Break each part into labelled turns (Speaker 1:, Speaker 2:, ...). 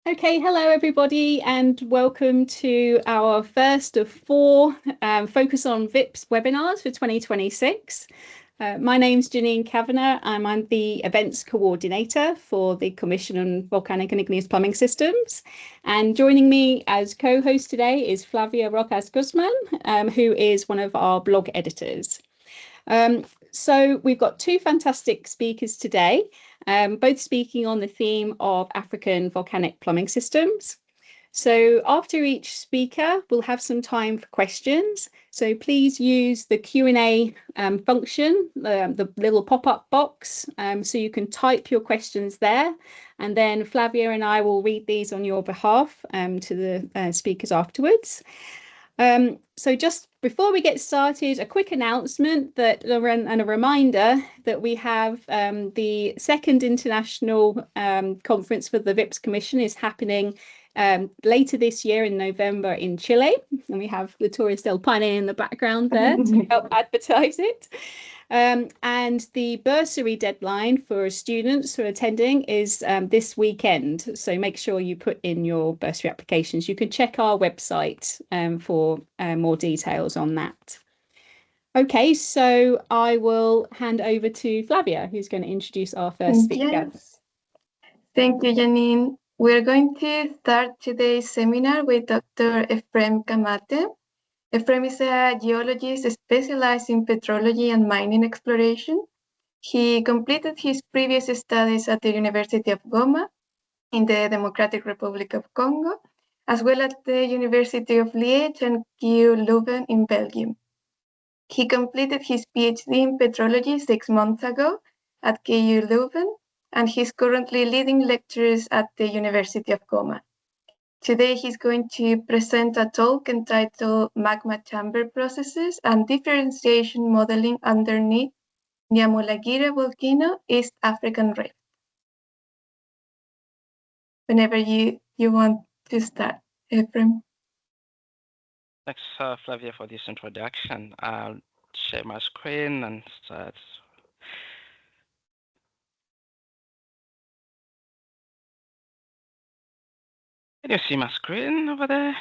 Speaker 1: Okay, hello everybody, and welcome to our first of four Focus on VIPS webinars for 2026. My name's Janine Kavanagh. I'm the events coordinator for the Commission on Volcanic and Igneous Plumbing Systems. And joining me as co-host today is Flavia Rojas Guzman, who is one of our blog editors. So we've got two fantastic speakers today, both speaking on the theme of African volcanic plumbing systems. So after each speaker, we'll have some time for questions. So please use the Q&A function, the little pop-up box, so you can type your questions there. And then Flavia and I will read these on your behalf to the speakers afterwards. So just before we get started, a quick announcement and a reminder that we have the second international conference for the VIPS Commission is happening later this year in November in Chile, and we have the Torres del Paine in the background there to help advertise it. And the bursary deadline for students who are attending is this weekend. So make sure you put in your bursary applications. You can check our website for more details on that. Okay, so I will hand over to Flavia, who's going to introduce our first speaker.
Speaker 2: Yes. Thank you, Janine. We're going to start today's seminar with Dr. Ephrem Kamate. Ephrem is a geologist specialized in petrology and mining exploration. He completed his previous studies at the University of Goma in the Democratic Republic of Congo, as well as the University of Liège and KU Leuven in Belgium. He completed his PhD in petrology 6 months ago at KU Leuven, and he's currently leading lectures at the University of Goma. Today, he's going to present a talk entitled Magma Chamber Processes and Differentiation Modeling Underneath Nyamulagira Volcano, East African Rift. Whenever you want to start, Ephrem.
Speaker 3: Thanks, Flavia, for this introduction. I'll share my screen and start. Can you see my screen over there?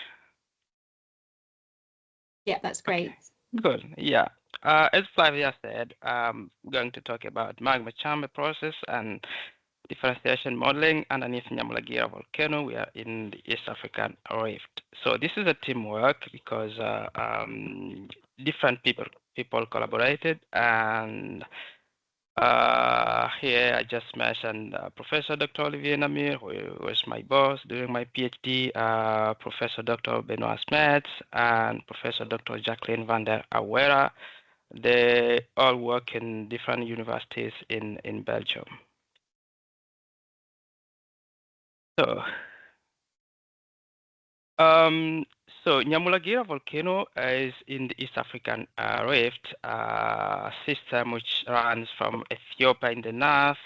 Speaker 1: Yeah, that's great.
Speaker 3: Okay. Good. Yeah. As Flavia said, I'm going to talk about magma chamber process and differentiation modeling underneath Nyamulagira volcano. We are in the East African Rift. So this is a teamwork because different people collaborated, and here I just mentioned Professor Dr. Olivier Namir, who was my boss during my PhD, Professor Dr. Benoit Smets, and Professor Dr. Jacqueline van der Awera. They all work in different universities in Belgium. So Nyamulagira volcano is in the East African Rift system, which runs from Ethiopia in the north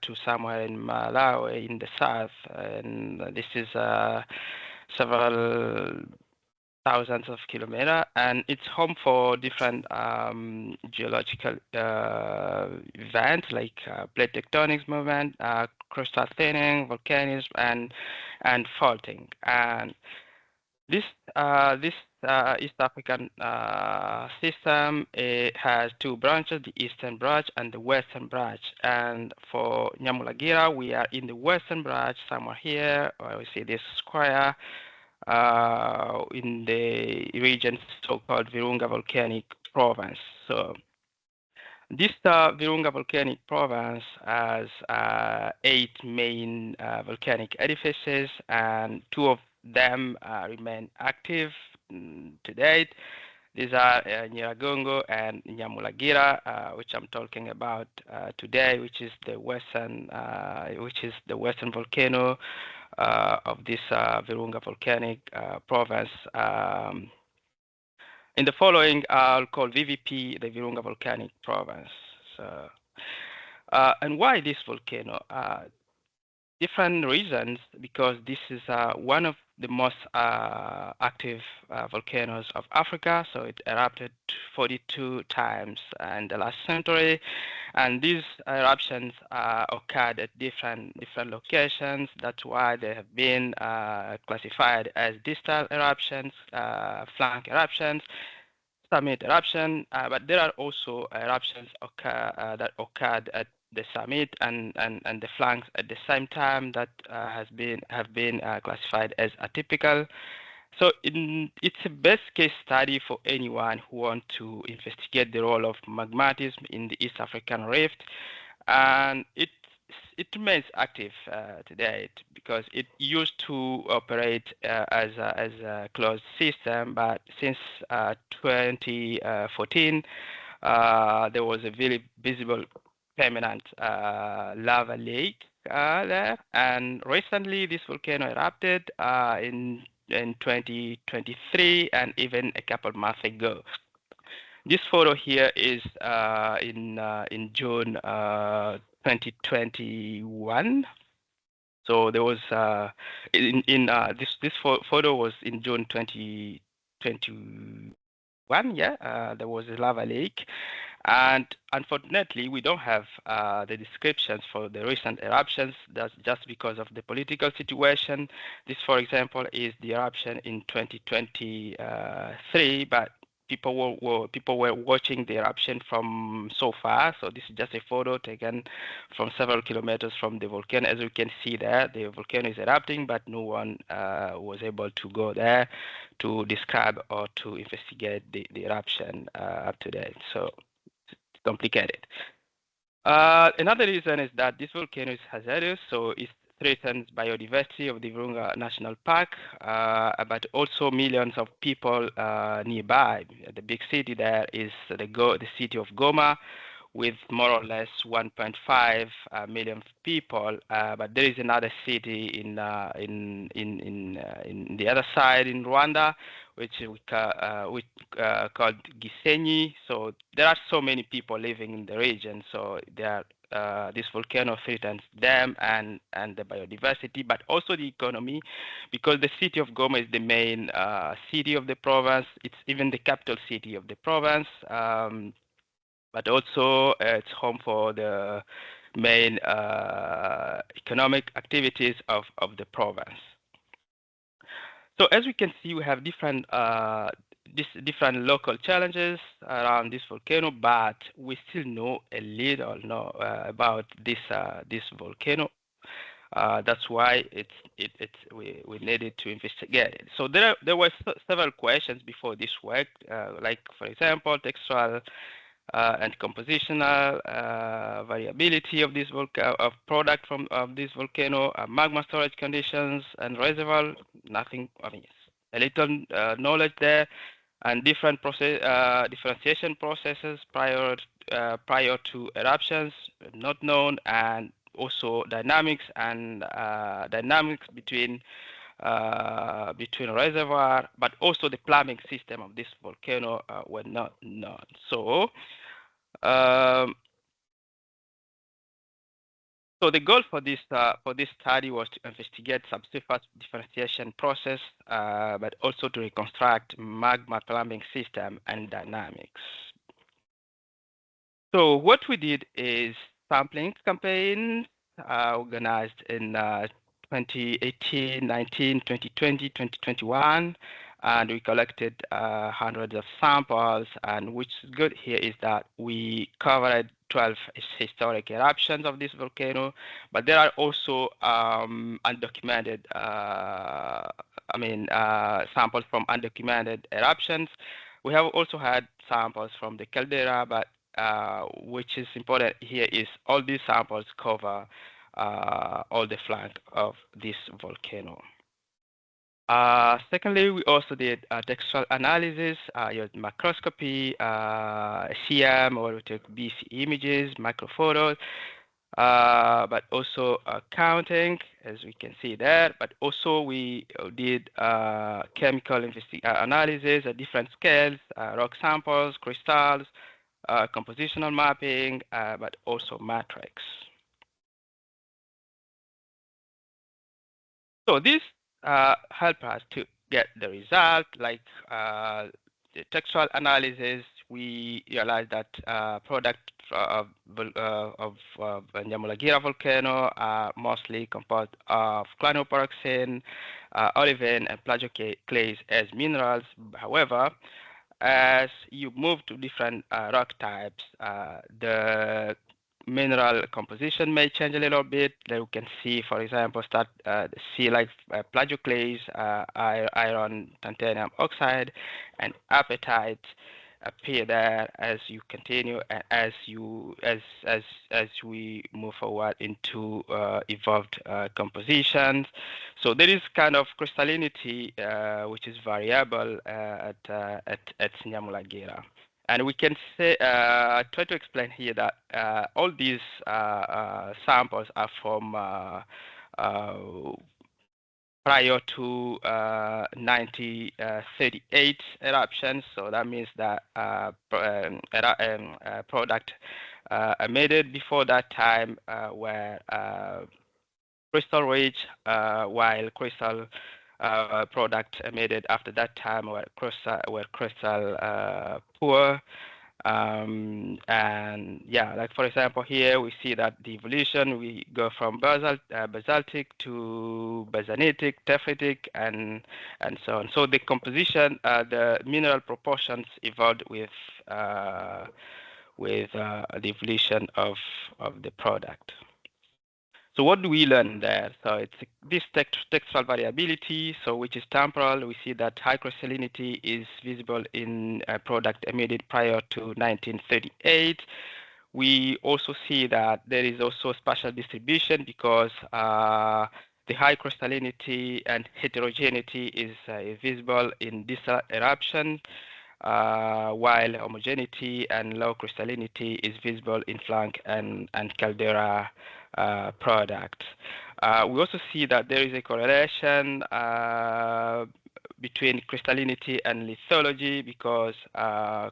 Speaker 3: to somewhere in Malawi in the south, and this is several thousands of kilometers, and it's home for different geological events like plate tectonics movement, crustal thinning, volcanism, and faulting. And this East African system, it has two branches, the eastern branch and the western branch. And for Nyamulagira, we are in the western branch, somewhere here, where we see this square, in the region so-called Virunga Volcanic Province. So this Virunga Volcanic Province has 8 main volcanic edifices, and 2 of them remain active to date. These are Nyiragongo and Nyamulagira, which I'm talking about today, which is the western volcano of this Virunga Volcanic Province. In the following, I'll call VVP the Virunga Volcanic Province. So, and why this volcano? Different reasons, because this is one of the most active volcanoes of Africa. So it erupted 42 times in the last century, and these eruptions occurred at different locations. That's why they have been classified as distal eruptions, flank eruptions, summit eruption, but there are also eruptions that occurred at the summit and the flanks at the same time that have been classified as atypical. So it's a best case study for anyone who wants to investigate the role of magmatism in the East African Rift, and it remains active today because it used to operate as a closed system, but since 2014 there was a very visible permanent lava lake there, and recently this volcano erupted in 2023 and even a couple of months ago. This photo here is in June 2021. So there was this photo was in June 2021. Yeah, there was a lava lake, and unfortunately we don't have the descriptions for the recent eruptions. That's just because of the political situation. This, for example, is the eruption in 2023, but people were watching the eruption from so far. So this is just a photo taken from several kilometers from the volcano. As you can see there, the volcano is erupting, but no one was able to go there to describe or to investigate the eruption up to date. So it's complicated. Another reason is that this volcano is hazardous, so it threatens biodiversity of the Virunga National Park, but also millions of people nearby. The big city there is the city of Goma, with more or less 1.5 million people. But there is another city in the other side in Rwanda, which called Gisenyi. So there are so many people living in the region. So this volcano threatens them and the biodiversity, but also the economy, because the city of Goma is the main city of the province. It's even the capital city of the province. But also it's home for the main economic activities of the province. So as we can see, we have different local challenges around this volcano, but we still know a little about this volcano. That's why we needed to investigate it. So there were several questions before this work, like, for example, textual and compositional variability of this product of this volcano, magma storage conditions and reservoir. Nothing. I mean, a little knowledge there, and different differentiation processes prior to eruptions not known, and also dynamics between reservoir, but also the plumbing system of this volcano were not known. So so the goal for this study was to investigate subsurface differentiation process, but also to reconstruct magma plumbing system and dynamics. So what we did is sampling campaign organized in 2018, 19, 2020, 2021, and we collected hundreds of samples. And what's good here is that we covered 12 historic eruptions of this volcano, but there are also undocumented, samples from undocumented eruptions. We have also had samples from the caldera, but which is important here is all these samples cover all the flank of this volcano. Secondly, we also did textual analysis, used microscopy, CM, or we took BC images, microphotos, but also counting, as we can see there. But also we did chemical analysis at different scales, rock samples, crystals, compositional mapping, but also matrix. So this help us to get the result. Like the textual analysis, we realized that product of Nyamulagira volcano are mostly composed of cyanopyroxene, olivine, and plagioclase as minerals. However, as you move to different rock types, the mineral composition may change a little bit. Like you can see, for example, see like plagioclase, iron, titanium oxide, and apatite appear there as you continue, as we move forward into evolved compositions. So there is kind of crystallinity which is variable at Nyamulagira. And we can say, try to explain here that all these samples are from prior to 1938 eruptions. So that means that product emitted before that time were crystal rich, while crystal product emitted after that time were crystal poor. And yeah, like for example, here we see that the evolution, we go from basaltic to basanitic, tephitic, and so on. So the composition, the mineral proportions evolved with the evolution of the product. So what do we learn there? So it's this textual variability, so which is temporal. We see that high crystallinity is visible in a product emitted prior to 1938. We also see that there is also spatial distribution because the high crystallinity and heterogeneity is visible in distal eruption, while homogeneity and low crystallinity is visible in flank and caldera product. We also see that there is a correlation between crystallinity and lithology because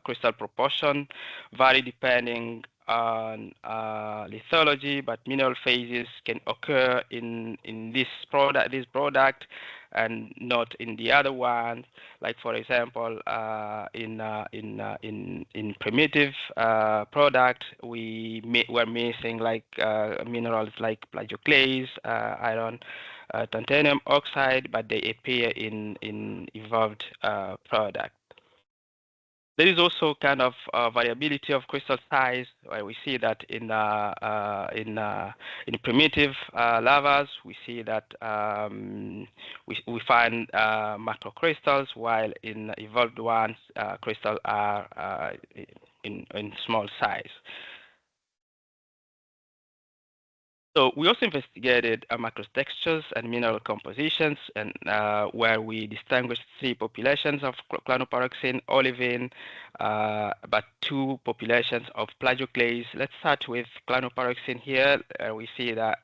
Speaker 3: crystal proportion vary depending on lithology, but mineral phases can occur in this product and not in the other ones. Like for example, in primitive product, we're missing like minerals like plagioclase, iron, titanium oxide, but they appear in evolved product. There is also kind of variability of crystal size, where we see that in primitive lavas, we see that we find macrocrystals, while in evolved ones, crystals are in small size. So we also investigated macrotextures and mineral compositions, and where we distinguished 3 populations of cyanopyroxene, olivine, but 2 populations of plagioclase. Let's start with cyanopyroxene here. We see that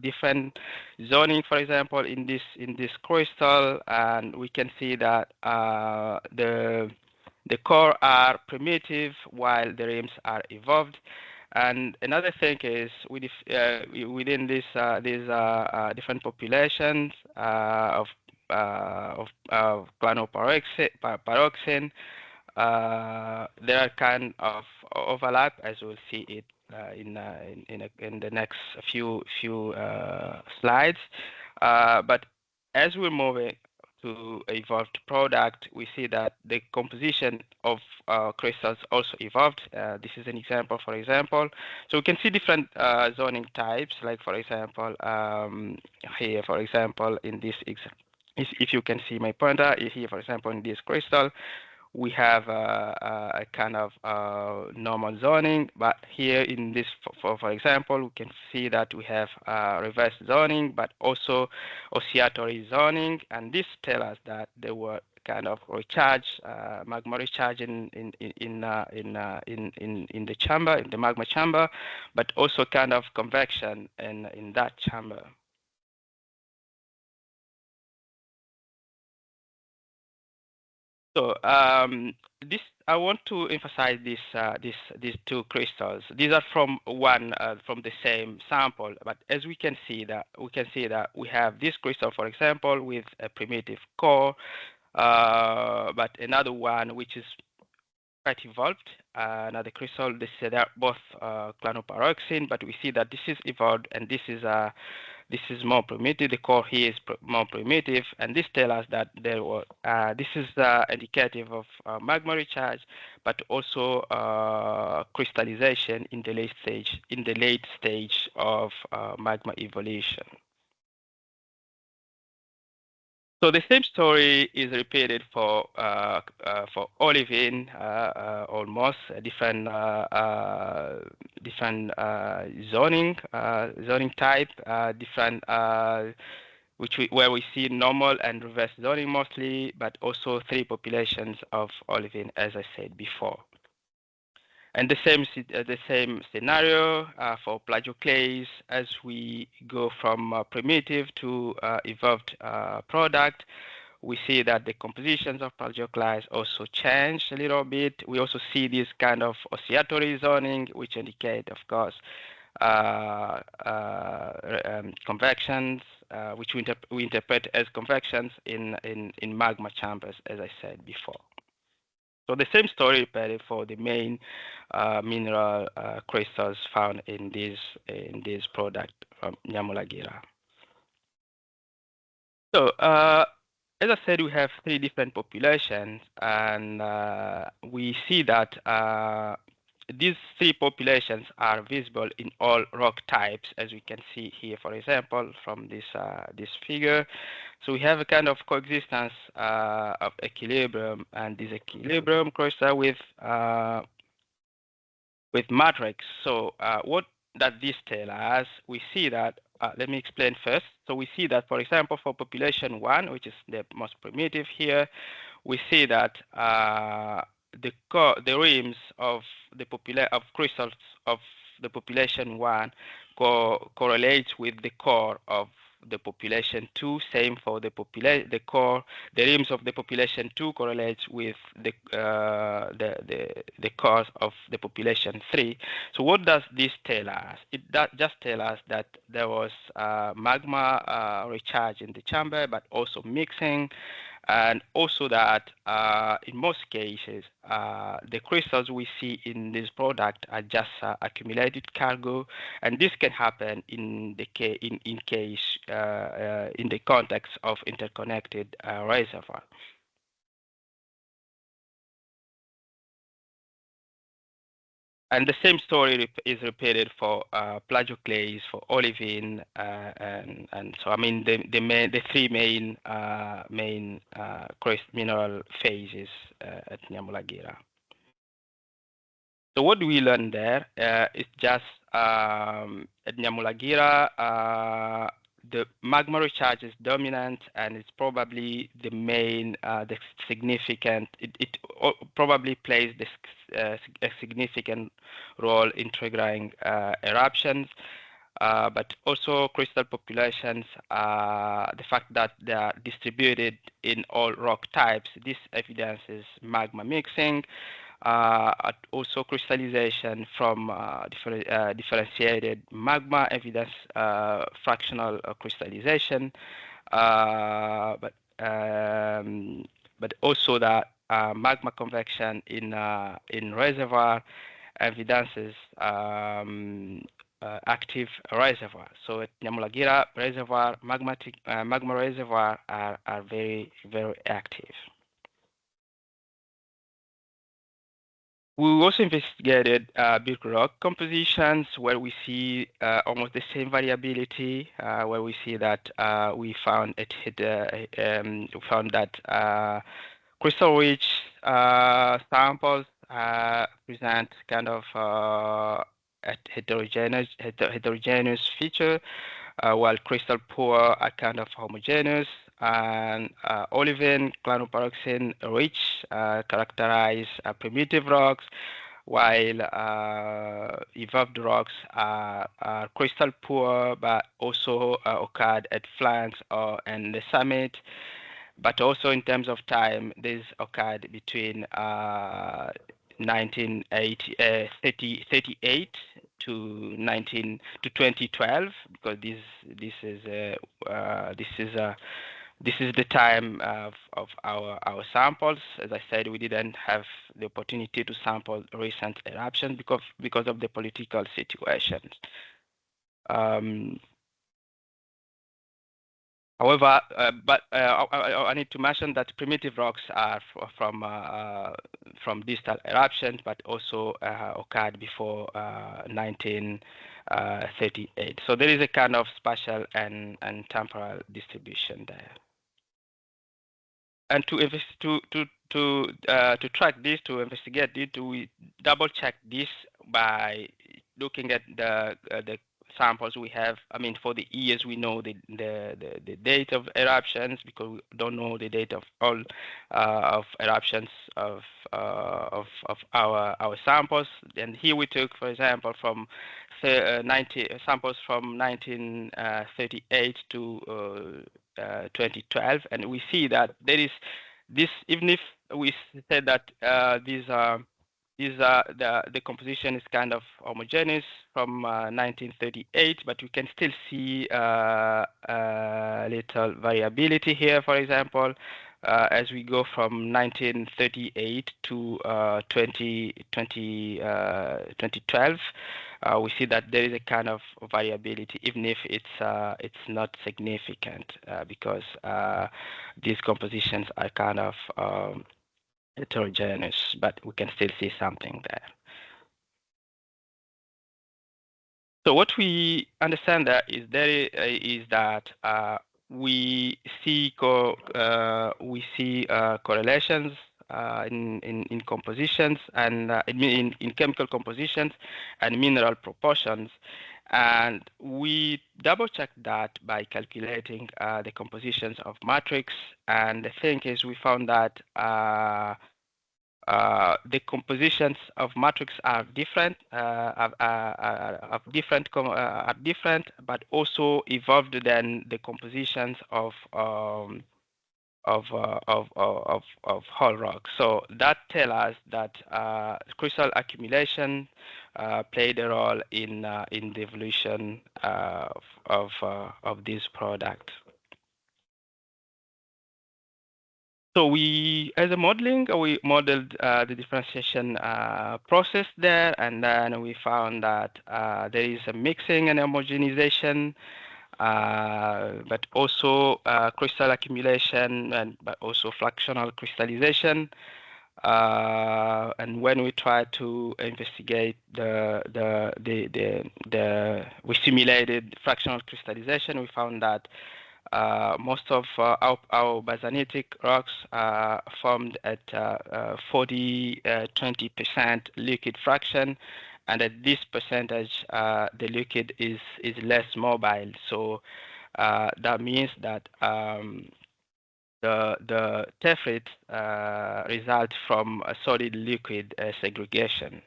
Speaker 3: different zoning, for example, in this crystal, and we can see that the core are primitive while the rims are evolved. And another thing is within these different populations of cyanopyroxene, there are kind of overlap, as we'll see it in the next few slides. But as we're moving to evolved product, we see that the composition of crystals also evolved. This is an example, for example. So we can see different zoning types, like for example, here, for example, in this example, if you can see my pointer, here, for example, in this crystal, we have a kind of normal zoning, but here in this, for example, we can see that we have reverse zoning, but also oscillatory zoning, and this tells us that there were kind of recharge, magma recharge in the chamber, in the magma chamber, but also kind of convection in that chamber. So this I want to emphasize these two crystals. These are from the same sample, but as we can see that we have this crystal, for example, with a primitive core, but another one which is quite evolved. Another crystal, they are both cyanopyroxene, but we see that this is evolved and this is more primitive. The core here is more primitive, and this tells us that there were. This is indicative of magma recharge, but also crystallization in the late stage of magma evolution. So the same story is repeated for olivine, almost different zoning type, different where we see normal and reverse zoning mostly, but also 3 populations of olivine, as I said before. And the same scenario for plagioclase as we go from primitive to evolved product. We see that the compositions of plagioclase also change a little bit. We also see this kind of oscillatory zoning, which indicate, of course, convections, which we interpret as convections in magma chambers, as I said before. So the same story repeated for the main mineral crystals found in this product from Nyamulagira. So as I said, we have 3 different populations, and we see that these 3 populations are visible in all rock types, as we can see here, for example, from this figure. So we have a kind of coexistence of equilibrium and disequilibrium crystal with matrix. So what does this tell us? We see that. Let me explain first. So we see that, for example, for population 1, which is the most primitive here, we see that the rims of crystals of the population 1 correlates with the core of the population 2. Same for the rims of the population 2 correlates with the cores of the population 3. So what does this tell us? It just tell us that there was magma recharge in the chamber, but also mixing, and also that in most cases the crystals we see in this product are just accumulated cargo, and this can happen in the context of interconnected reservoir. And the same story is repeated for plagioclase, for olivine, and so I mean the 3 main mineral phases at Nyamulagira. So what do we learn there? It's just at Nyamulagira, the magma recharge is dominant, and it's probably the main, the significant. It probably plays a significant role in triggering eruptions. But also crystal populations, the fact that they are distributed in all rock types, this evidences magma mixing. Also crystallization from differentiated magma evidence fractional crystallization, but also that magma convection in reservoir evidences active reservoir. So at Nyamulagira reservoir, magma reservoir are very, very active. We also investigated big rock compositions where we see almost the same variability, where we see that we found that crystal-rich samples present kind of heterogeneous feature, while crystal poor are kind of homogeneous, and olivine, cyanopyroxene rich characterize primitive rocks, while evolved rocks are crystal poor but also occurred at flanks or in the summit. but also in terms of time, this occurred between 1938 to 2012, because this is the time of our samples. As I said, we didn't have the opportunity to sample recent eruptions because of the political situation. However, I need to mention that primitive rocks are from distal eruptions, but also occurred before 1938. So there is a kind of spatial and temporal distribution there. And to track this, to investigate it, we double check this by looking at the samples we have. I mean, for the years we know the date of eruptions, because we don't know the date of all of eruptions of our samples. And here we took, for example, from 90 samples from 1938 to 2012, and we see that there is this. Even if we said that the composition is kind of homogeneous from 1938, but we can still see little variability here. For example, as we go from 1938 to 2012, we see that there is a kind of variability, even if it's not significant, because these compositions are kind of heterogeneous, but we can still see something there. So what we understand that is that we see correlations in compositions and in chemical compositions and mineral proportions, and we double check that by calculating the compositions of matrix. And the thing is, we found that the compositions of matrix are different, but also evolved than the compositions of whole rock. So that tells us that crystal accumulation played a role in the evolution of this product. So as a modeling, we modeled the differentiation process there, and then we found that there is a mixing and homogenization, but also crystal accumulation, but also fractional crystallization. And when we try to investigate we simulated fractional crystallization, we found that most of our basanitic rocks are formed at 40-20% liquid fraction, and at this percentage, the liquid is less mobile. So that means that the tephrit result from a solid liquid segregation.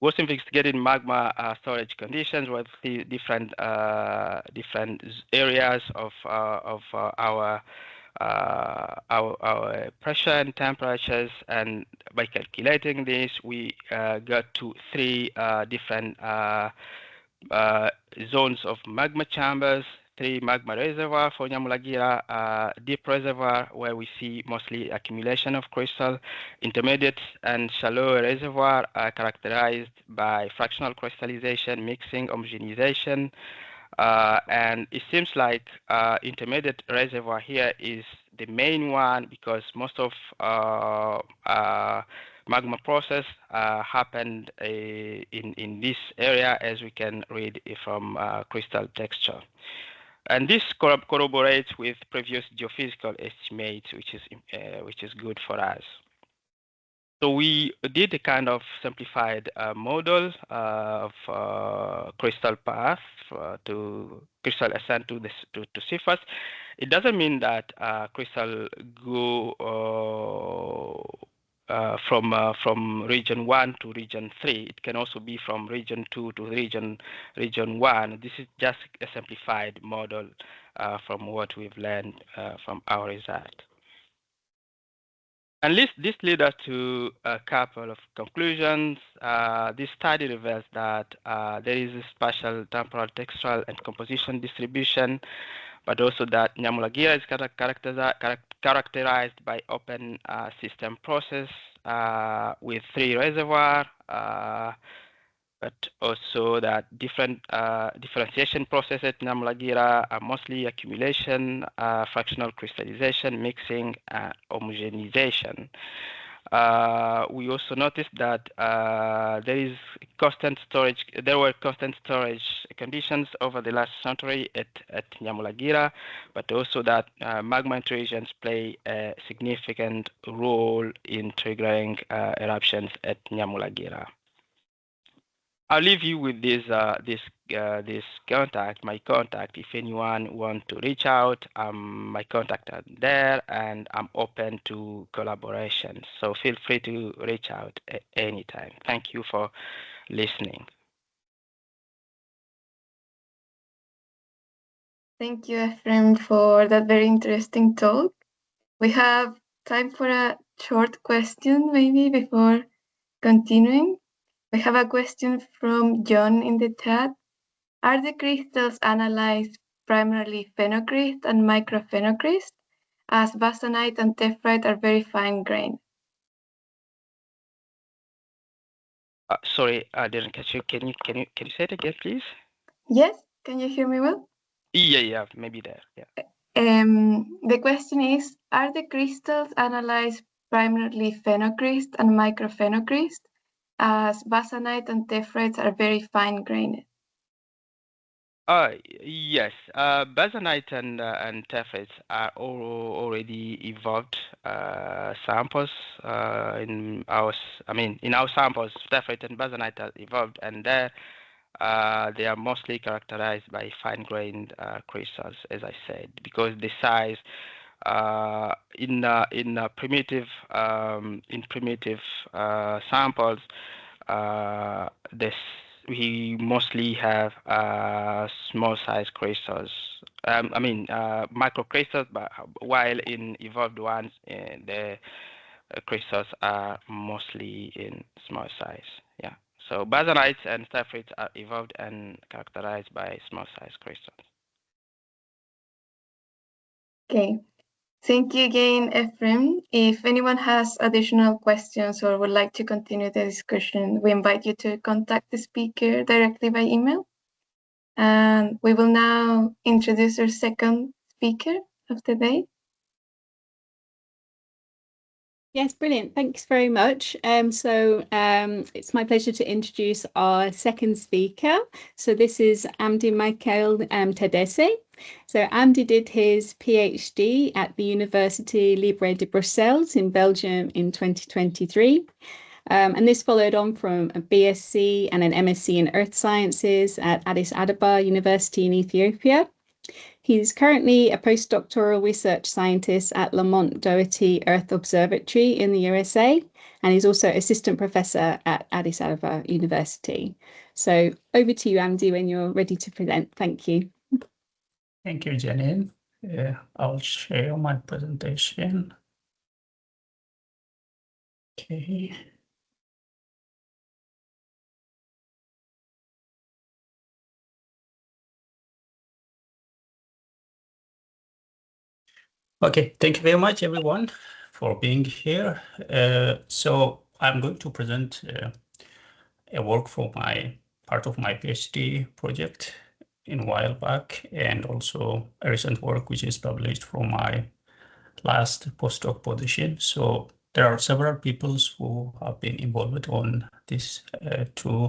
Speaker 3: Was investigated magma storage conditions with the different areas of our pressure and temperatures, and by calculating this, we got to 3 different zones of magma chambers. 3 magma reservoir for Nyamulagira, deep reservoir where we see mostly accumulation of crystal, intermediate and shallow reservoir characterized by fractional crystallization, mixing, homogenization, and it seems like intermediate reservoir here is the main one, because most of magma process happened in this area, as we can read from crystal texture. And this corroborates with previous geophysical estimates, which is good for us. So we did a kind of simplified model of crystal path to crystal ascent to surface. It doesn't mean that crystal go from region 1 to region 3. It can also be from region 2 to region 1. This is just a simplified model from what we've learned from our result. And this leads us to a couple of conclusions. This study reveals that there is a spatial, temporal, textural, and composition distribution, but also that Nyamulagira is characterized by open system process with 3 reservoirs, but also that different differentiation processes at Nyamulagira are mostly accumulation, fractional crystallization, mixing, homogenization. We also noticed that there were constant storage conditions over the last century at Nyamulagira, but also that magma intrusions play a significant role in triggering eruptions at Nyamulagira. I'll leave you with this contact, my contact. If anyone wants to reach out, my contact are there, and I'm open to collaboration. So feel free to reach out at any time. Thank you for listening.
Speaker 2: Thank you, Ephrem, for that very interesting talk. We have time for a short question, maybe, before continuing. We have a question from John in the chat. Are the crystals analyzed primarily phenocryst and microphenocryst, as basanite and tephrite are very fine-grained?
Speaker 3: Sorry, I didn't catch you. Can you say it again, please?
Speaker 2: Yes. Can you hear me well?
Speaker 3: Yeah, maybe there. Yeah.
Speaker 2: The question is: are the crystals analyzed primarily phenocryst and microphenocryst, as basanite and tephrites are very fine-grained?
Speaker 3: Yes, basanite and tephrites are already evolved samples in our samples. Tephrite and basanite are evolved, and there they are mostly characterized by fine-grained crystals, as I said, because the size in primitive samples, we mostly have small size crystals. Microcrystals, but while in evolved ones, the crystals are mostly in small size. Yeah. So basanites and tephrites are evolved and characterized by small size crystals.
Speaker 2: Okay. Thank you again, Ephrem. If anyone has additional questions or would like to continue the discussion, we invite you to contact the speaker directly by email. And we will now introduce our second speaker of the day.
Speaker 1: Yes, brilliant. Thanks very much. It's my pleasure to introduce our second speaker. So this is Amdemichael Tadesse. So Amdi did his PhD at the University Libre de Bruxelles in Belgium in 2023. And this followed on from a BSc and an MSc in Earth Sciences at Addis Ababa University in Ethiopia. He's currently a postdoctoral research scientist at Lamont-Doherty Earth Observatory in the USA, and he's also assistant professor at Addis Ababa University. So over to you, Amdi, when you're ready to present. Thank you.
Speaker 4: Thank you, Janine. I'll share my presentation. Okay. Okay, thank you very much, everyone, for being here. So I'm going to present a work for part of my PhD project in a while back, and also a recent work which is published from my last postdoc position. So there are several people who have been involved on these two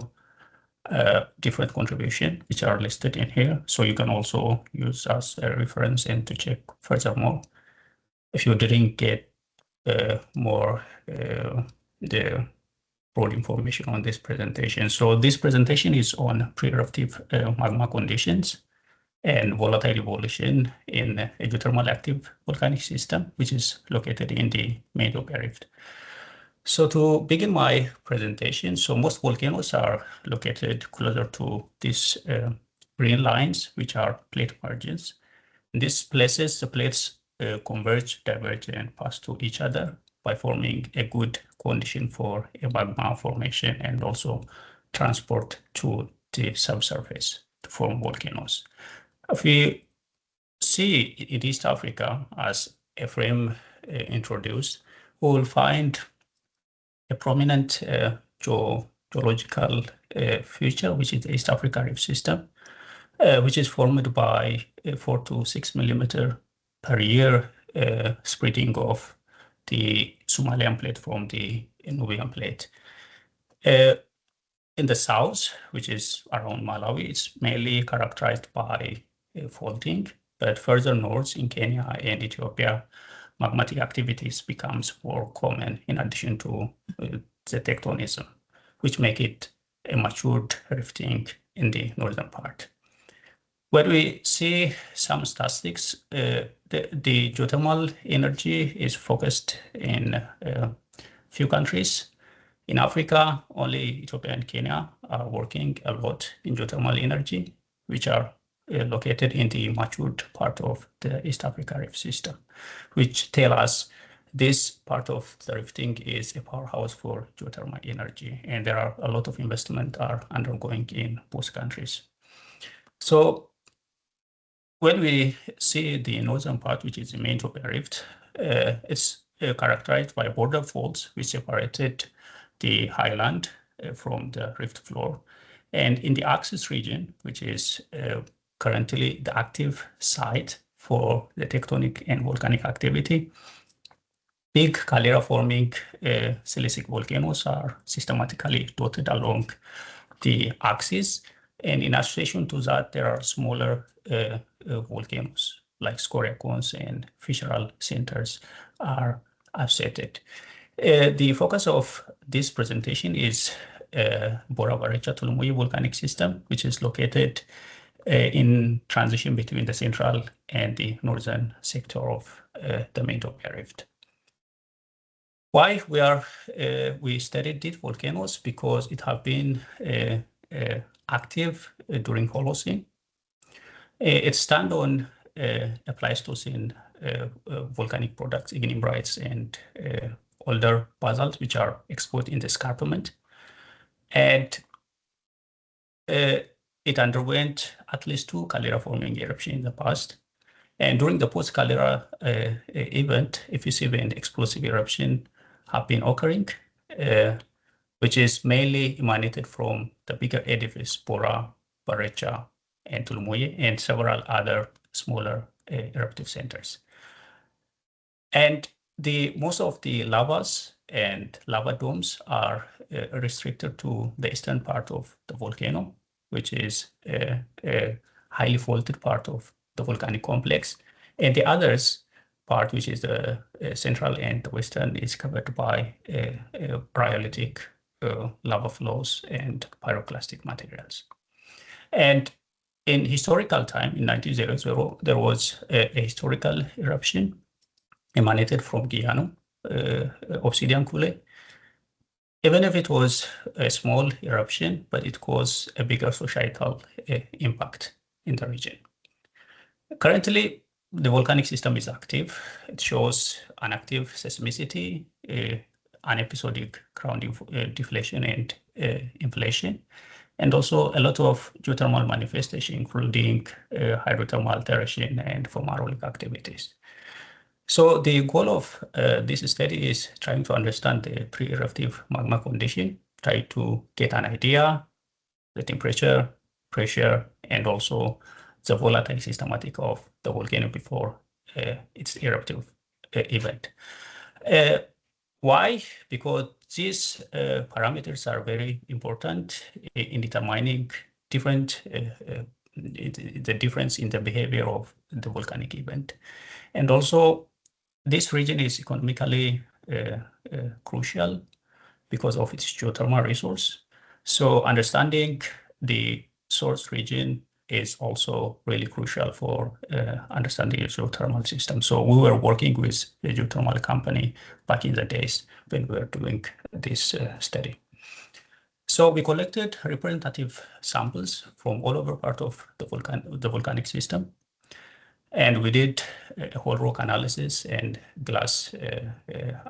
Speaker 4: different contributions, which are listed in here. So you can also use as a reference and to check furthermore if you didn't get more the broad information on this presentation. So this presentation is on pre-eruptive magma conditions and volatile evolution in a geothermal active volcanic system, which is located in the Magma Rift. So to begin my presentation, so most volcanoes are located closer to these green lines, which are plate margins. In these places, the plates converge, diverge, and pass to each other by forming a good condition for a magma formation and also transport to the subsurface to form volcanoes. If we see in East Africa, as Ephrem introduced, we will find a prominent geological feature, which is the East Africa Rift System, which is formed by 4 to 6 millimeter per year spreading of the Somalian plate from the Nubian plate. In the south, which is around Malawi, it's mainly characterized by faulting, but further north in Kenya and Ethiopia, magmatic activities becomes more common in addition to the tectonism, which make it a matured rifting in the northern part. When we see some statistics, the geothermal energy is focused in a few countries. In Africa, only Ethiopia and Kenya are working a lot in geothermal energy, which are located in the matured part of the East Africa Rift System, which tell us this part of the rifting is a powerhouse for geothermal energy, and there are a lot of investment are undergoing in both countries. So when we see the northern part, which is the main Ethiopia rift, it's characterized by border faults which separated the highland from the rift floor. And in the axis region, which is currently the active site for the tectonic and volcanic activity, big caldera-forming silicic volcanoes are systematically dotted along the axis. And in association to that, there are smaller volcanoes like scoria cones and fissural centers are associated. The focus of this presentation is Bora Barecha Tulumuyi volcanic system, which is located in transition between the central and the northern sector of the main Ethiopia rift. Why we studied these volcanoes? Because it have been active during Holocene. It stands on a Pleistocene volcanic products, ignimbrites, and older basalts, which are exposed in the escarpment. And it underwent at least 2 caldera-forming eruptions in the past. And during the post-caldera event, effusive and explosive eruption have been occurring, which is mainly emanated from the bigger edifice, Bora, Barecha, and Tulumuyi, and several other smaller eruptive centers. And most of the lavas and lava domes are restricted to the eastern part of the volcano, which is a highly faulted part of the volcanic complex. And the others part, which is the central and the western, is covered by rhyolitic lava flows and pyroclastic materials. And in historical time, in 1900, there was a historical eruption emanated from Guyana, obsidian coulee. Even if it was a small eruption, but it caused a bigger societal impact in the region. Currently, the volcanic system is active. It shows an active seismicity, unepisodic crown deflation and inflation, and also a lot of geothermal manifestation, including hydrothermal alteration and fumarolic activities. So the goal of this study is trying to understand the pre-eruptive magma condition, try to get an idea, the temperature, pressure, and also the volatile systematic of the volcano before its eruptive event. Why? Because these parameters are very important in determining the difference in the behavior of the volcanic event. And also, this region is economically crucial because of its geothermal resource. So understanding the source region is also really crucial for understanding the geothermal system. So we were working with a geothermal company back in the days when we were doing this study. So we collected representative samples from all over part of the volcanic system. And we did a whole rock analysis and glass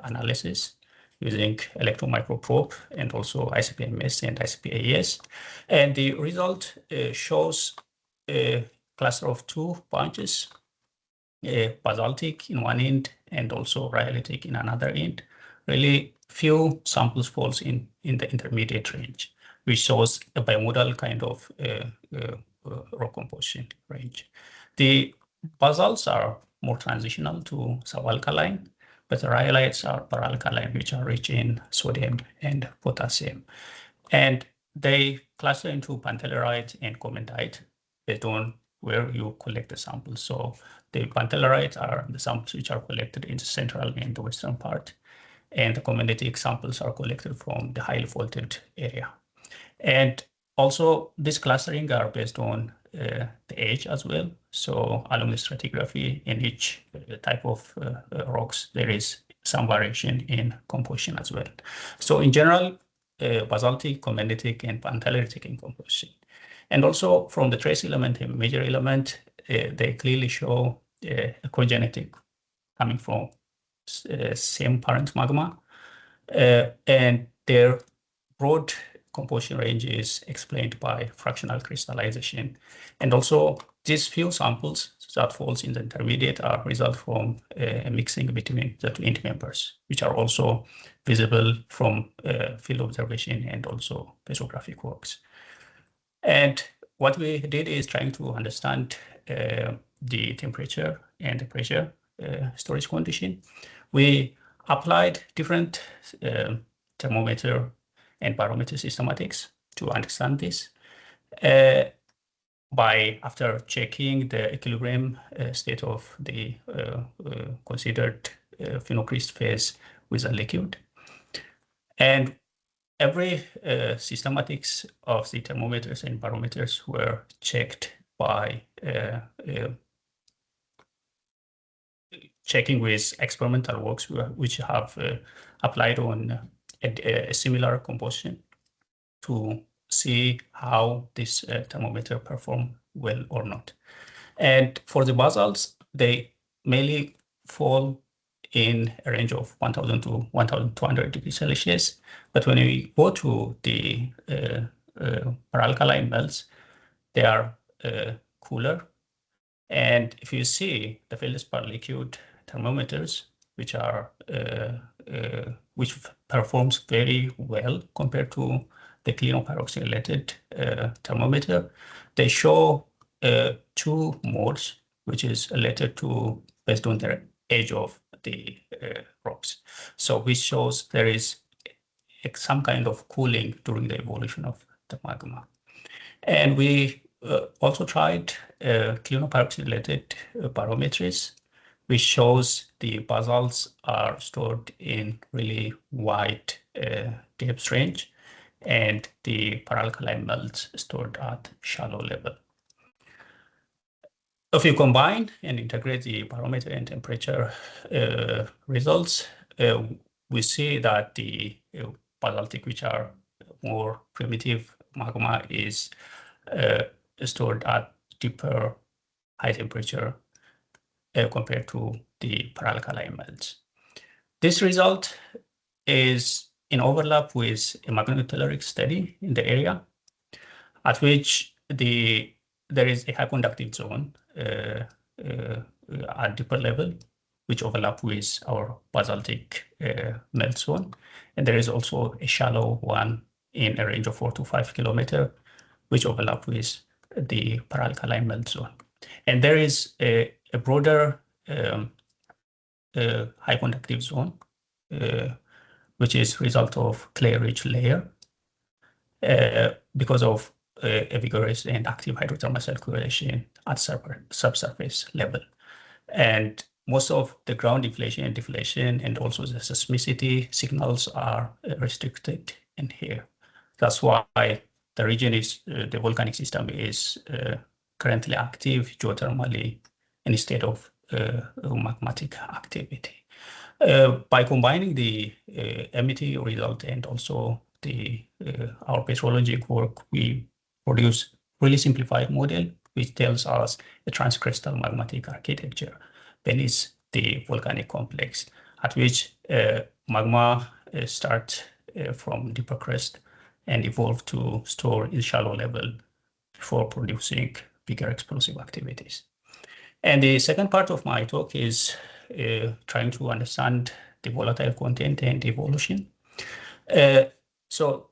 Speaker 4: analysis using electron microprobe and also ICP-MS and ICP-AES. And the result shows a cluster of two bunches, basaltic in one end and also rhyolitic in another end. Really few samples falls in the intermediate range, which shows a bimodal kind of rock composition range. The basalts are more transitional to subalkaline, but the rhyolites are paralkaline, which are rich in sodium and potassium. And they cluster into panthelorite and komendite based on where you collect the samples. So the panthelorite are the samples which are collected in the central and the western part, and the comenditic samples are collected from the highly faulted area. And also, this clustering are based on the age as well. So along the stratigraphy in each type of rocks, there is some variation in composition as well. So in general, basaltic, comenditic, and pantheloritic in composition. And also from the trace element and major element, they clearly show a cogenetic coming from same parent magma, and their broad composition range is explained by fractional crystallization. And also these few samples that falls in the intermediate are result from a mixing between the two end members, which are also visible from field observation and also petrographic works. And what we did is trying to understand the temperature and the pressure storage condition. We applied different thermometer and barometer systematics to understand this after checking the equilibrium state of the considered phenocryst phase with a liquid. And every systematics of the thermometers and barometers were checked by checking with experimental works which have applied on a similar composition to see how this thermometer perform well or not. And for the basalts, they mainly fall in a range of 1000 to 1200 degrees Celsius. But when we go to the paralkaline melts, they are cooler. And if you see the feldspar liquid thermometers, which are which performs very well compared to the clinopyroxylated thermometer, they show two modes, which is related to based on their age of the rocks. So which shows there is some kind of cooling during the evolution of the magma. And we also tried clinopyroxylated barometries, which shows the basalts are stored in really wide depth range, and the paralkaline melts stored at shallow level. If you combine and integrate the barometer and temperature results, we see that the basaltic, which are more primitive magma, is stored at deeper high temperature compared to the paralkaline melts. This result is in overlap with a magnetotelluric study in the area, at which there is a high conductive zone at deeper level, which overlap with our basaltic melt zone. And there is also a shallow one in a range of 4 to 5 kilometers, which overlap with the paralkaline melt zone. And there is a broader high conductive zone, which is result of clay-rich layer because of a vigorous and active hydrothermal circulation at subsurface level. And most of the ground inflation and deflation and also the seismicity signals are restricted in here. That's why the region is, the volcanic system is currently active geothermally instead of magmatic activity. By combining the MET result and also our petrologic work, we produce really simplified model, which tells us a transcrystal magmatic architecture beneath the volcanic complex, at which magma starts from deeper crust and evolve to store in shallow level before producing bigger explosive activities. And the second part of my talk is trying to understand the volatile content and evolution. So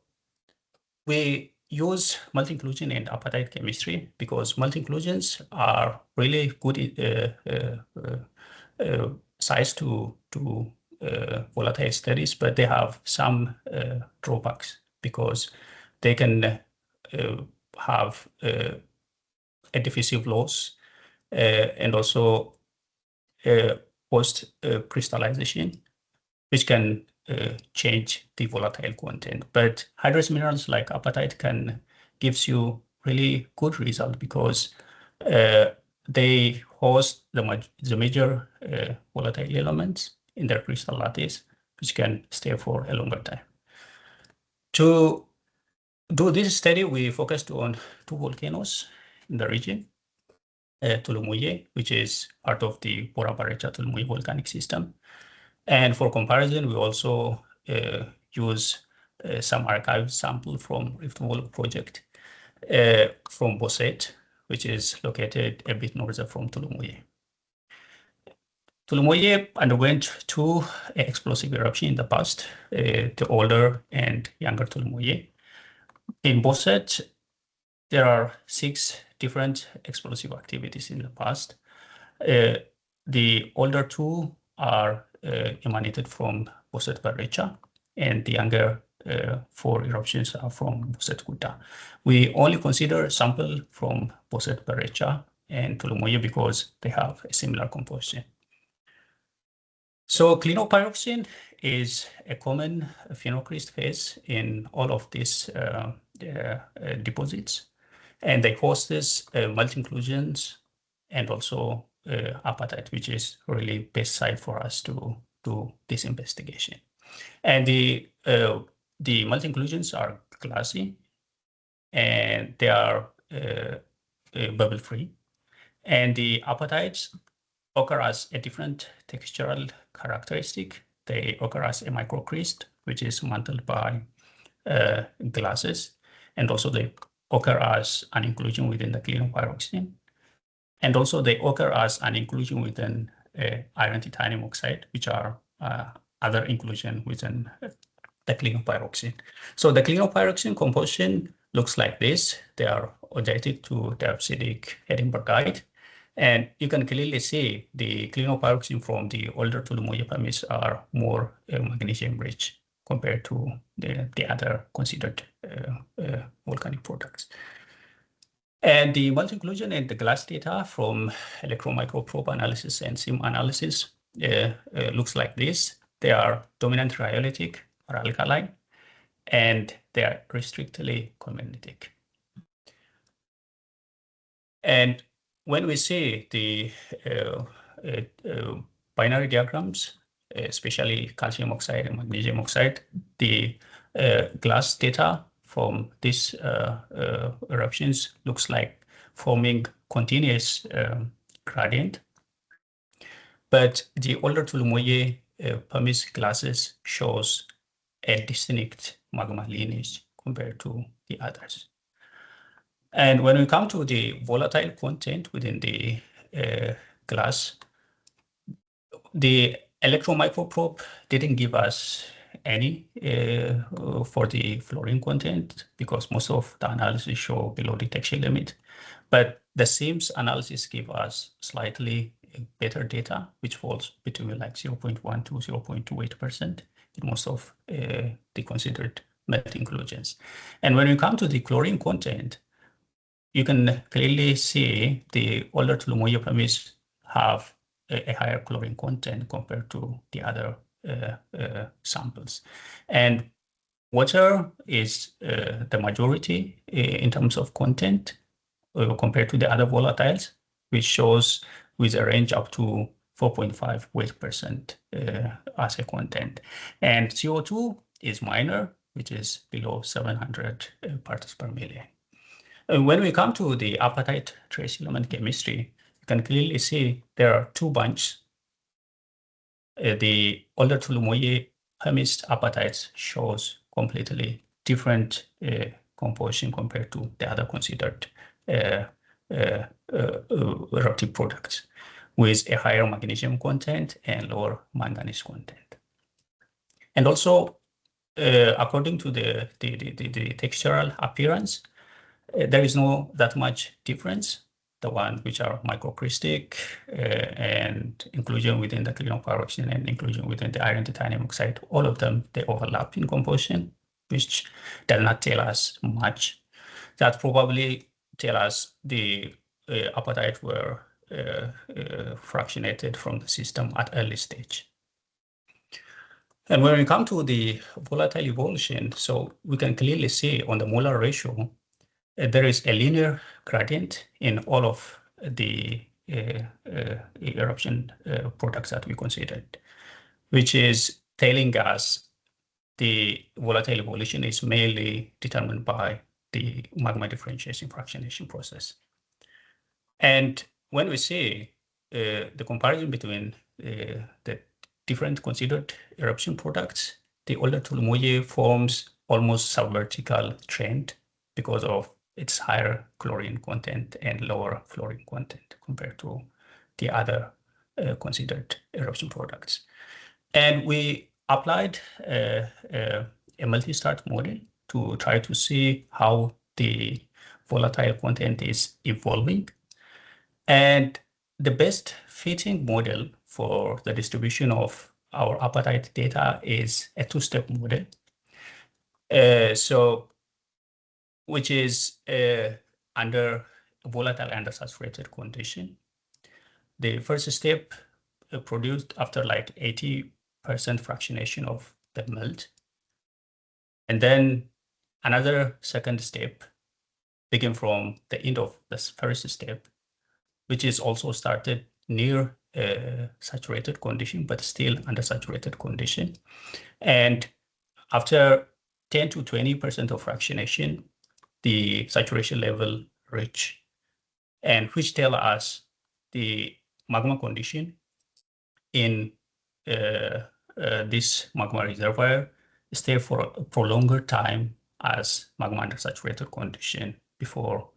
Speaker 4: we use multi-inclusion and apartheid chemistry because multi-inclusions are really good size to volatile studies, but they have some drawbacks because they can have a diffusive loss and also post crystallization, which can change the volatile content. But hydrous minerals like apatite can gives you really good result because they host the major volatile elements in their crystal lattice, which can stay for a longer time. To do this study, we focused on 2 volcanoes in the region, Tulumuye, which is part of the Bora Barecha Tulumuye volcanic system. And for comparison, we also use some archive sample from Rift Valley project from Boset, which is located a bit north from Tulumuye. Tulumuye underwent 2 explosive eruptions in the past, the older and younger Tulumuye. In Boset, there are 6 different explosive activities in the past. The older 2 are emanated from Boset Barecha, and the younger 4 eruptions are from Boset Kuta. We only consider sample from Boset Barecha and Tulumuye because they have a similar composition. So clinopyroxene is a common phenocryst phase in all of these deposits, and they host this multi-inclusions and also apatite, which is really best site for us to do this investigation. And the multi-inclusions are glassy, and they are bubble-free, and the apatites occur as a different textural characteristic. They occur as a microcrystal, which is mantled by glasses, and also they occur as an inclusion within the clinopyroxene. And also they occur as an inclusion within iron titanium oxide, which are other inclusion within the clinopyroxene. So the clinopyroxene composition looks like this. They are odatic to diapsidic Edinburghite. And you can clearly see the clinopyroxene from the older Tulumuye pumice are more magnesium rich compared to the other considered volcanic products. And the multi-inclusion and the glass data from electron microprobe analysis and SIM analysis looks like this. They are dominant rhyolitic or alkaline, and they are restrictedly colmenitic. And when we see the binary diagrams, especially calcium oxide and magnesium oxide, the glass data from these eruptions looks like forming continuous gradient. But the older Tulumuye pumice glasses shows a distinct magma lineage compared to the others. And when we come to the volatile content within the glass, the electron microprobe didn't give us any for the fluorine content because most of the analysis show below detection limit. But the SIMS analysis give us slightly better data, which falls between like 0.1 to 0.28% in most of the considered multi-inclusions. And when we come to the chlorine content, you can clearly see the older Tulumuye pumice have a higher chlorine content compared to the other samples. And water is the majority in terms of content compared to the other volatiles, which shows with a range up to 4.5 weight% as a content. And CO2 is minor, which is below 700 parts per million. When we come to the apatite trace element chemistry, you can clearly see there are two bunches. The older Tulumoye Hermist apatites shows completely different composition compared to the other considered eruptive products, with a higher magnesium content and lower manganese content. And also, according to the textural appearance, there is no that much difference. The ones which are microcrystic and inclusion within the clinopyroxene and inclusion within the iron titanium oxide, all of them, they overlap in composition, which does not tell us much. That probably tell us the apatite were fractionated from the system at early stage. And when we come to the volatile evolution, so we can clearly see on the molar ratio, there is a linear gradient in all of the eruption products that we considered, which is telling us the volatile evolution is mainly determined by the magma differentiation fractionation process. And when we see the comparison between the different considered eruption products, the older Tulumoye forms almost subvertical trend because of its higher chlorine content and lower fluorine content compared to the other considered eruption products. And we applied a multi-start model to try to see how the volatile content is evolving. And the best fitting model for the distribution of our apatite data is a two-step model. Which is under volatile undersaturated condition. The first step produced after like 80% fractionation of the melt. And then another second step begin from the end of the first step, which is also started near saturated condition, but still under saturated condition. And after 10 to 20% of fractionation, the saturation level reach, and which tell us the magma condition in this magma reservoir stay for a prolonged time as magma under saturated condition before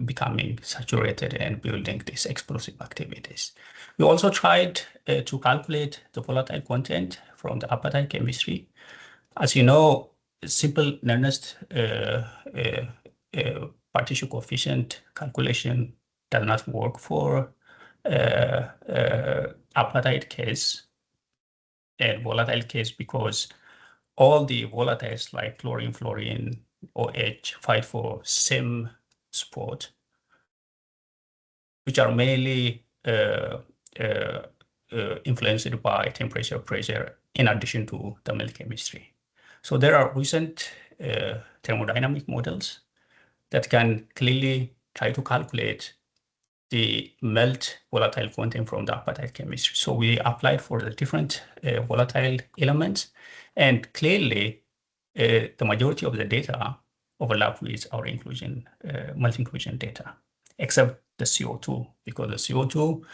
Speaker 4: becoming saturated and building these explosive activities. We also tried to calculate the volatile content from the apatite chemistry. As you know, simple Nernst partition coefficient calculation does not work for apatite case and volatile case because all the volatiles like chlorine, fluorine, OH fight for same spot, which are mainly influenced by temperature, pressure, in addition to the melt chemistry. So there are recent thermodynamic models that can clearly try to calculate the melt volatile content from the apatite chemistry. So we applied for the different volatile elements, and clearly the majority of the data overlap with our inclusion, melt inclusion data, except the CO2, because the CO2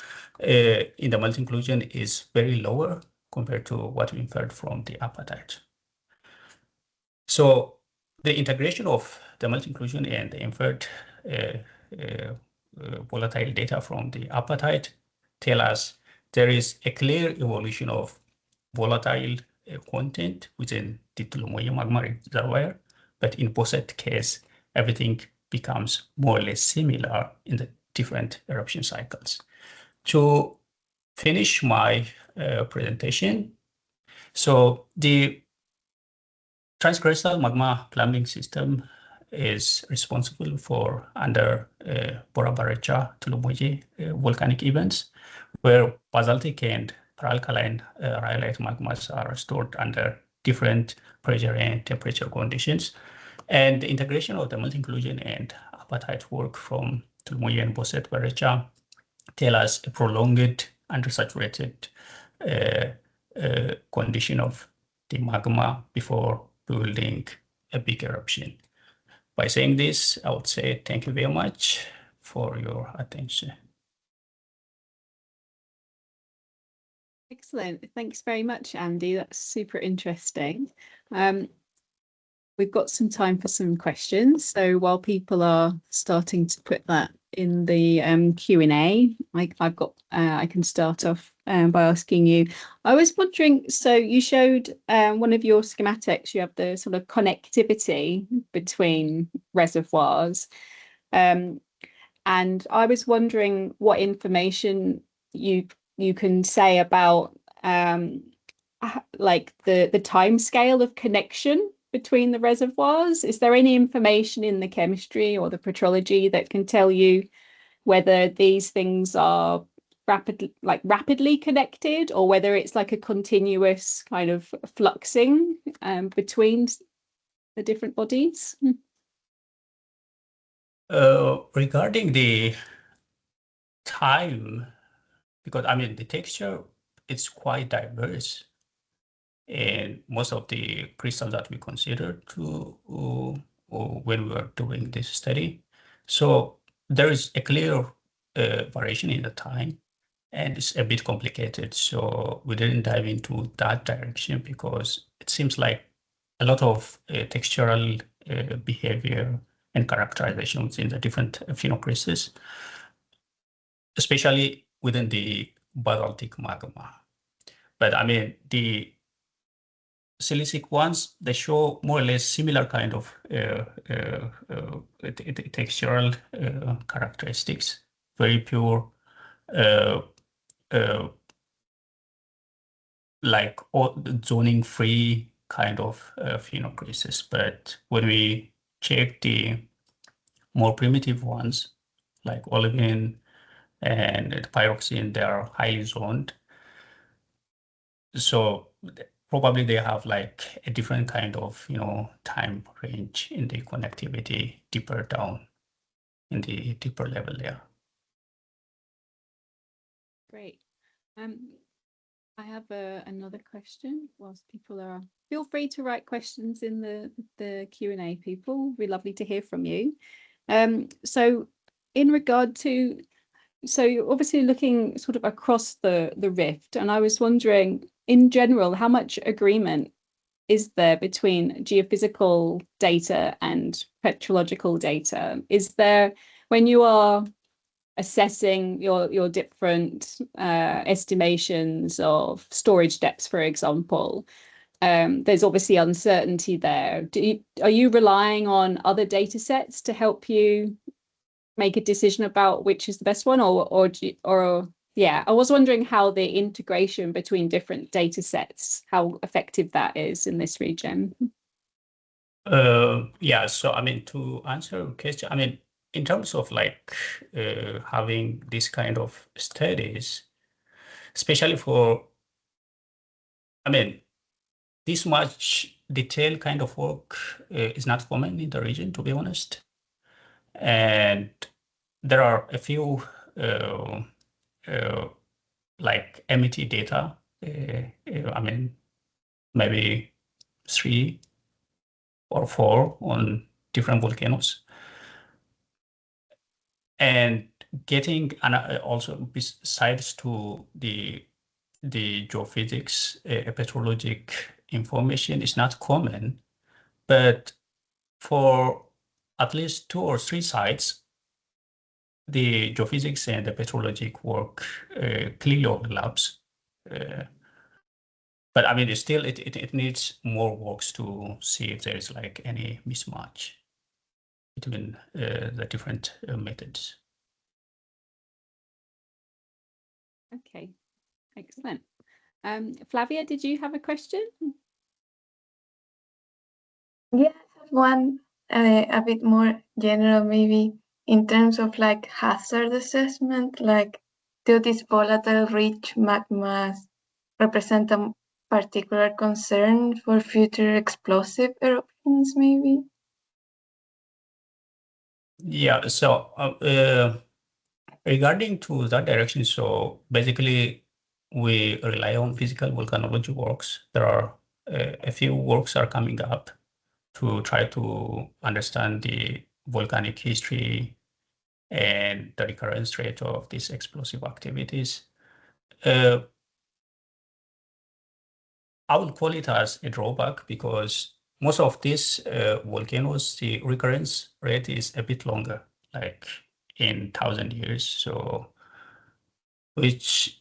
Speaker 4: in the melt inclusion is very lower compared to what we inferred from the apatite. So the integration of the melt inclusion and the inferred volatile data from the apatite tell us there is a clear evolution of volatile content within the Tulumoye magma reservoir, but in Boset case, everything becomes more or less similar in the different eruption cycles. To finish my presentation, so the transcrustal magma plumbing system is responsible for under Bora Barecha Tulumoye volcanic events, where basaltic and paralkaline rhyolite magmas are stored under different pressure and temperature conditions. And the integration of the melt inclusion and apatite work from Tulumoye and Boset Barecha tell us a prolonged undersaturated condition of the magma before building a big eruption. by saying this, I would say thank you very much for your attention.
Speaker 1: Excellent. Thanks very much, Andy. That's super interesting. We've got some time for some questions. So while people are starting to put that in the Q&A, I can start off by asking you. I was wondering, so you showed one of your schematics, you have the sort of connectivity between reservoirs. And I was wondering what information you can say about like the time scale of connection between the reservoirs. Is there any information in the chemistry or the petrology that can tell you whether these things are rapidly connected, or whether it's like a continuous kind of fluxing between the different bodies?
Speaker 4: Regarding the time, because I mean the texture, it's quite diverse. And most of the crystals that we considered when we were doing this study. So there is a clear variation in the time, and it's a bit complicated. So we didn't dive into that direction because it seems like a lot of textural behavior and characterizations in the different phenocrysts, especially within the basaltic magma. But I mean, the silicic ones, they show more or less similar kind of textural characteristics, very pure, like zoning free kind of phenocrysts. But when we check the more primitive ones, like olivine and pyroxene, they are highly zoned. So probably they have like a different kind of, time range in the connectivity deeper down in the deeper level there.
Speaker 1: Great. I have another question whilst people are, feel free to write questions in the Q&A, people. It'd be lovely to hear from you. So in regard to, so you're obviously looking sort of across the rift, and I was wondering, in general, how much agreement is there between geophysical data and petrological data? Is there, when you are assessing your different estimations of storage depths, for example, there's obviously uncertainty there. Are you relying on other data sets to help you make a decision about which is the best one, or yeah, I was wondering how the integration between different data sets, how effective that is in this region.
Speaker 4: Yeah, so I mean, to answer your question, I mean, in terms of like having this kind of studies, especially for, I mean, this much detailed kind of work is not common in the region, to be honest. And there are a few like MET data, I mean, maybe 3 or 4 on different volcanoes. And getting also besides to the geophysics, petrologic information is not common, but for at least 2 or 3 sites, the geophysics and the petrologic work clearly overlaps. But I mean, it needs more works to see if there is like any mismatch between the different methods.
Speaker 1: Okay, excellent. Flavia, did you have a question?
Speaker 2: Yeah, I have one a bit more general, maybe in terms of like hazard assessment, like do these volatile rich magmas represent a particular concern for future explosive eruptions, maybe?
Speaker 4: Yeah, so regarding to that direction, so basically we rely on physical volcanology works. There are a few works are coming up to try to understand the volcanic history and the recurrence rate of these explosive activities. I would call it as a drawback because most of these volcanoes, the recurrence rate is a bit longer, like in 1,000 years, so which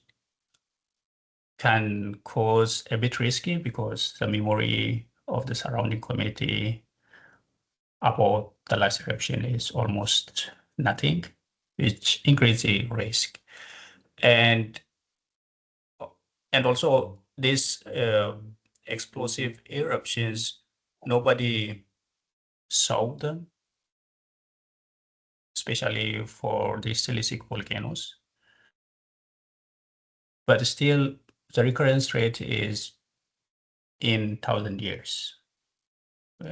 Speaker 4: can cause a bit risky because the memory of the surrounding community about the last eruption is almost nothing, which increases the risk. And also these explosive eruptions, nobody saw them, especially for the silicic volcanoes. But still, the recurrence rate is in 1,000 years,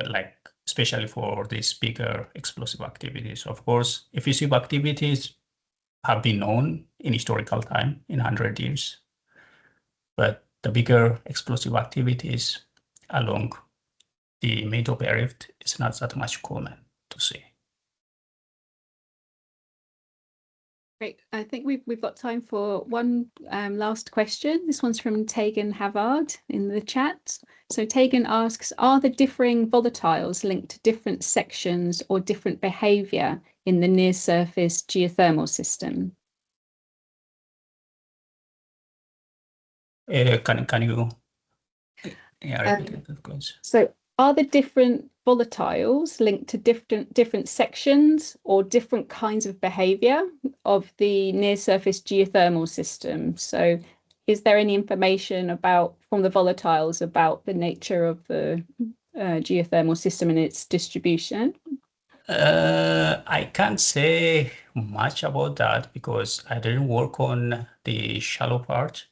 Speaker 4: like especially for these bigger explosive activities. Of course, effusive activities have been known in historical time in 100 years, but the bigger explosive activities along the Mid-Ope Rift is not that much common to see.
Speaker 1: Great. I think we've got time for one last question. This one's from Tegan Havard in the chat. So Tegan asks, are the differing volatiles linked to different sections or different behavior in the near surface geothermal system?
Speaker 4: Can you repeat that question?
Speaker 1: So are the different volatiles linked to different sections or different kinds of behavior of the near surface geothermal system? So is there any information from the volatiles about the nature of the geothermal system and its distribution?
Speaker 4: I can't say much about that because I didn't work on the shallow part,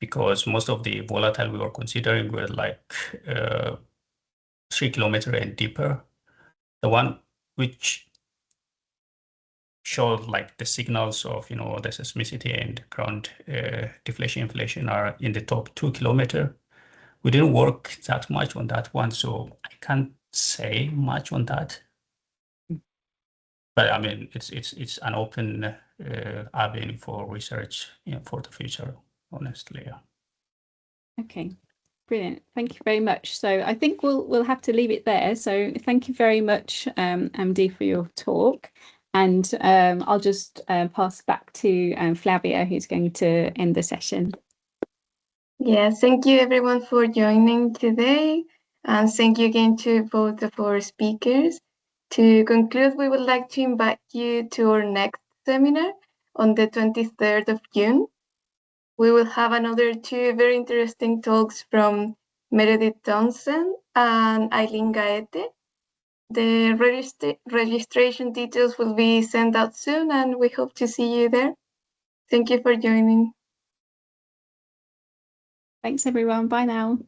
Speaker 4: because most of the volatile we were considering were like 3 kilometers and deeper. The one which showed like the signals of the seismicity and ground deflation inflation are in the top 2 kilometers. We didn't work that much on that one, so I can't say much on that. But I mean, it's an open avenue for research for the future, honestly. Yeah.
Speaker 1: Okay, brilliant. Thank you very much. So I think we'll have to leave it there. So thank you very much, Amdi, for your talk. And I'll just pass back to Flavia, who's going to end the session.
Speaker 2: Yes, thank you everyone for joining today. And thank you again to both of our speakers. To conclude, we would like to invite you to our next seminar on the 23rd of June. We will have another 2 very interesting talks from Meredith Townsend and Eileen Gaete. The registration details will be sent out soon, and we hope to see you there. Thank you for joining.
Speaker 1: Thanks, everyone. Bye now.